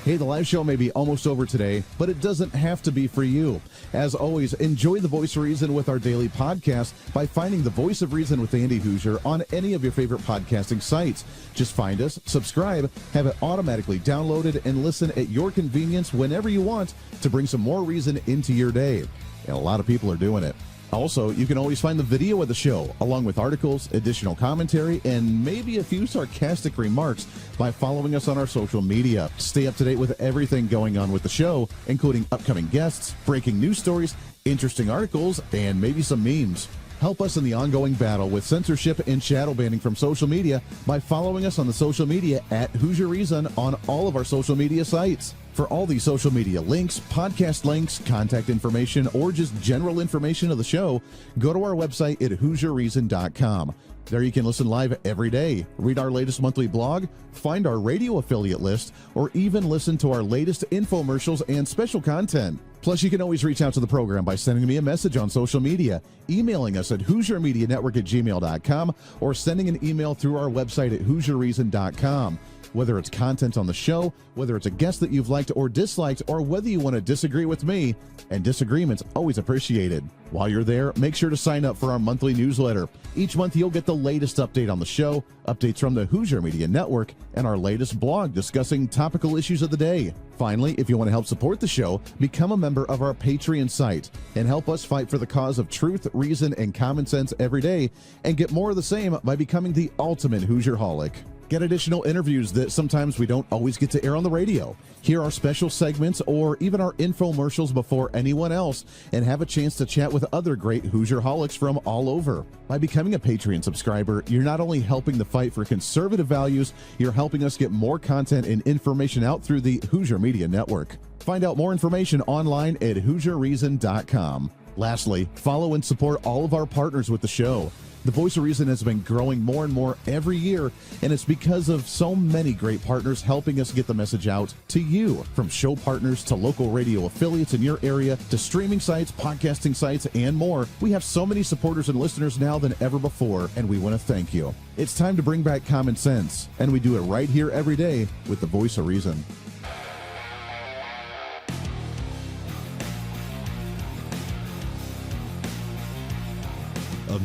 Hey, the live show may be almost over today, but it doesn't have to be for you. As always, enjoy The Voice of Reason with our daily podcast by finding The Voice of Reason with Andy Hooser on any of your favorite podcasting sites. Just find us, subscribe, have it automatically downloaded, and listen at your convenience whenever you want to bring some more reason into your day. And a lot of people are doing it. Also, you can always find the video of the show, along with articles, additional commentary, and maybe a few sarcastic remarks by following us on our social media. Stay up to date with everything going on with the show, including upcoming guests, breaking news stories, interesting articles, and maybe some memes. Help us in the ongoing battle with censorship and shadow banning from social media by following us on the social media at Hoosier Reason on all of our social media sites. For all the social media links, podcast links, contact information, or just general information of the show, go to our website at HoosierReason.com. There you can listen live every day, read our latest monthly blog, find our radio affiliate list, or even listen to our latest infomercials and special content. Plus, you can always reach out to the program by sending me a message on social media, emailing us at HoosierMediaNetwork@gmail.com, or sending an email through our website at HoosierReason.com. Whether it's content on the show, whether it's a guest that you've liked or disliked, or whether you want to disagree with me, and disagreement's always appreciated. While you're there, make sure to sign up for our monthly newsletter. Each month you'll get the latest update on the show, updates from the Hoosier Media Network, and our latest blog discussing topical issues of the day. Finally, if you want to help support the show, become a member of our Patreon site and help us fight for the cause of truth, reason, and common sense every day, and get more of the same by becoming the ultimate Hoosierholic. Get additional interviews that sometimes we don't always get to air on the radio. Hear our special segments or even our infomercials before anyone else, and have a chance to chat with other great Hoosierholics from all over. By becoming a Patreon subscriber, you're not only helping the fight for conservative values, you're helping us get more content and information out through the Hoosier Media Network. Find out more information online at HoosierReason.com. Lastly, follow and support all of our partners with the show. The Voice of Reason has been growing more and more every year, and it's because of so many great partners helping us get the message out to you. From show partners to local radio affiliates in your area to streaming sites, podcasting sites, and more. We have so many supporters and listeners now than ever before, and we want to thank you. It's time to bring back common sense, and we do it right here every day with the Voice of Reason.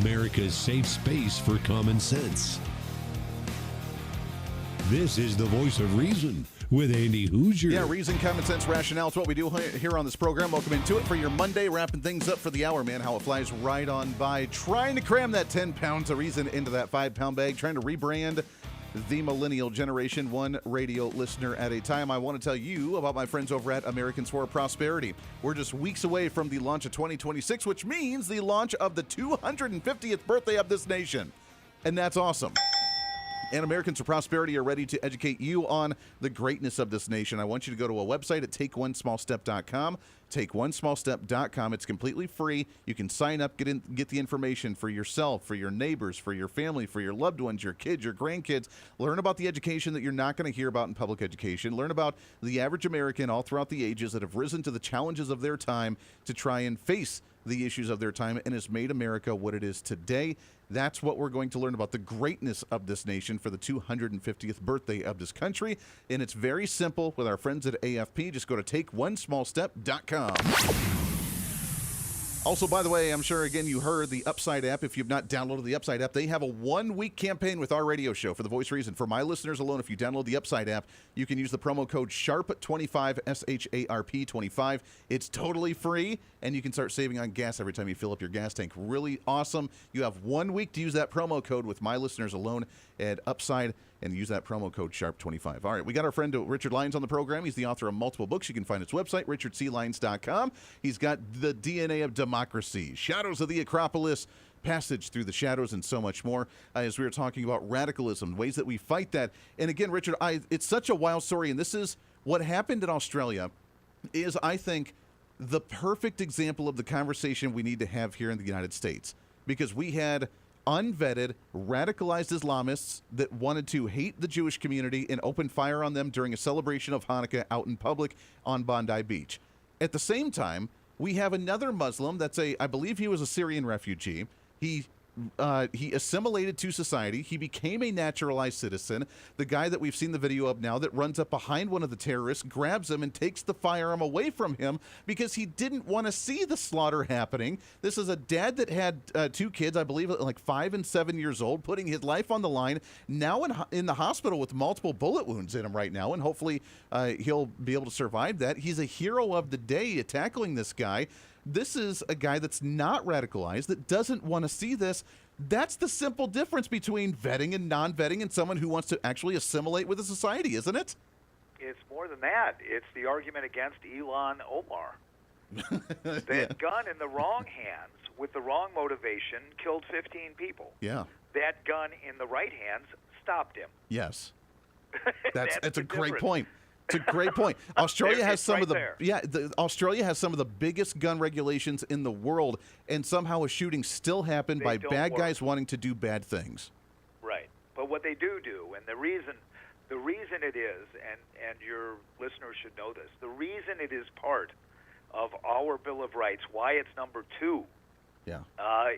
America's safe space for common sense. This is the Voice of Reason with Andy Hooser. Yeah, reason, common sense, rationale. It's what we do here on this program. Welcome into it for your Monday, wrapping things up for the hour, man. How it flies right on by. Trying to cram that 10 pounds of reason into that 5-pound bag. Trying to rebrand the millennial generation, one radio listener at a time. I want to tell you about my friends over at Americans for Prosperity. We're just weeks away from the launch of 2026, which means the launch of the 250th birthday of this nation. And that's awesome. And Americans for Prosperity are ready to educate you on the greatness of this nation. I want you to go to a website at takeonesmallstep.com. Takeonesmallstep.com. It's completely free. You can sign up, get the information for yourself, for your neighbors, for your family, for your loved ones, your kids, your grandkids. Learn about the education that you're not going to hear about in public education. Learn about the average American all throughout the ages that have risen to the challenges of their time to try and face the issues of their time and has made America what it is today. That's what we're going to learn about, the greatness of this nation for the 250th birthday of this country. And it's very simple with our friends at AFP. Just go to takeonesmallstep.com. Also, by the way, I'm sure, again, you heard the Upside app. If you've not downloaded the Upside app, they have a 1-week campaign with our radio show for the voice reason. For my listeners alone, if you download the Upside app, you can use the promo code SHARP25, SHARP25. It's totally free, and you can start saving on gas every time you fill up your gas tank. Really awesome. You have 1 week to use that promo code with my listeners alone at Upside, and use that promo code SHARP25. All right, we got our friend Richard Lyons on the program. He's the author of multiple books. You can find his website, richardclyons.com. He's got The DNA of Democracy, Shadows of the Acropolis, Passage Through the Shadows, and so much more. As we were talking about radicalism, ways that we fight that. And again, Richard, it's such a wild story, and this is what happened in Australia is, I think, the perfect example of the conversation we need to have here in the United States. Because we had unvetted, radicalized Islamists that wanted to hate the Jewish community and open fire on them during a celebration of Hanukkah out in public on Bondi Beach. At the same time, we have another Muslim that's I believe he was a Syrian refugee. He assimilated to society. He became a naturalized citizen. The guy that we've seen the video of now that runs up behind one of the terrorists, grabs him and takes the firearm away from him because he didn't want to see the slaughter happening. This is a dad that had 2 kids, I believe, like 5 and 7 years old, putting his life on the line, now in the hospital with multiple bullet wounds in him right now, and hopefully he'll be able to survive that. He's a hero of the day tackling this guy. This is a guy that's not radicalized, that doesn't want to see this. That's the simple difference between vetting and non-vetting and someone who wants to actually assimilate with a society, isn't it? It's more than that. It's the argument against Ilhan Omar. That gun in the wrong hands with the wrong motivation killed 15 people. Yeah. That gun in the right hands stopped him. Yes. That's a great point. It's a great point. Australia has some of the Australia has some of the biggest gun regulations in the world, and somehow a shooting still happened by bad guys wanting to do bad things. Right. But what they do, and the reason it is, and your listeners should know this, the reason it is part of our Bill of Rights, why it's number 2,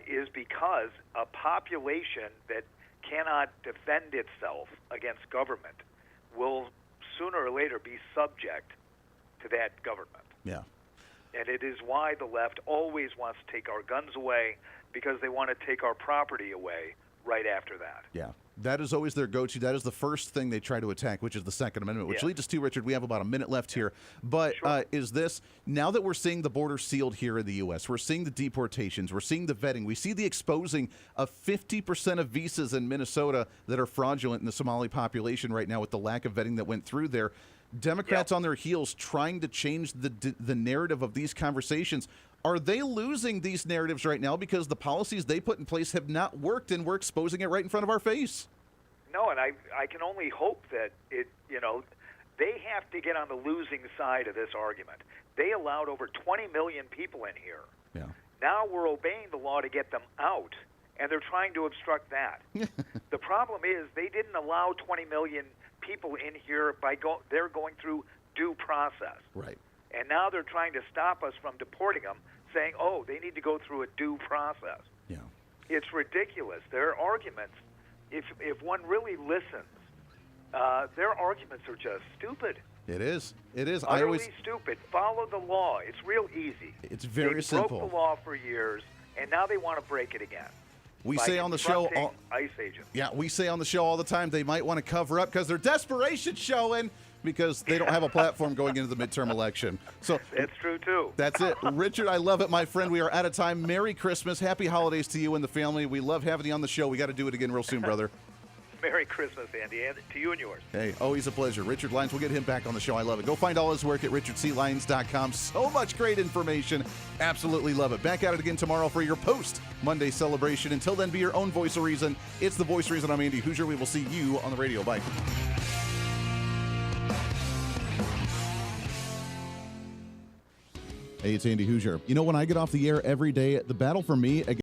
is because a population that cannot defend itself against government will sooner or later be subject to that government. Yeah. And it is why the left always wants to take our guns away, because they want to take our property away right after that. Yeah. That is always their go-to. That is the first thing they try to attack, which is the Second Amendment, which leads us to, Richard, we have about a minute left here. But is this, now that we're seeing the border sealed here in the U.S., we're seeing the deportations, we're seeing the vetting, we see the exposing of 50% of visas in Minnesota that are fraudulent in the Somali population right now with the lack of vetting that went through there. Democrats on their heels trying to change the narrative of these conversations. Are they losing these narratives right now because the policies they put in place have not worked and we're exposing it right in front of our face? No, and I can only hope that they have to get on the losing side of this argument. They allowed over 20 million people in here. Yeah. Now we're obeying the law to get them out, and they're trying to obstruct that. The problem is they didn't allow 20 million people in here they're going through due process. Right. And now they're trying to stop us from deporting them, saying, oh, they need to go through a due process. Yeah. It's ridiculous. Their arguments, if one really listens, their arguments are just stupid. It is. It is. Utterly stupid. Follow the law. It's real easy. It's very simple. They broke the law for years, and now they want to break it again. We say on the show, ICE agents. Yeah, we say on the show all the time they might want to cover up because their desperation showing because they don't have a platform going into the midterm election. So that's true too. That's it, Richard. I love it, my friend. We are out of time. Merry Christmas, happy holidays to you and the family. We love having you on the show. We got to do it again real soon, brother. Merry Christmas, Andy, and to you and yours. Hey, always a pleasure. Richard Lyons, we'll get him back on the show. I love it. Go find all his work at richardclyons.com. So much great information. Absolutely love it. Back at it again tomorrow for your post-Monday celebration. Until then, be your own voice of reason. It's the voice of reason. I'm Andy Hooser. We will see you on the radio. Bye. Hey, it's Andy Hooser. You know, when I get off the air every day, the battle for me against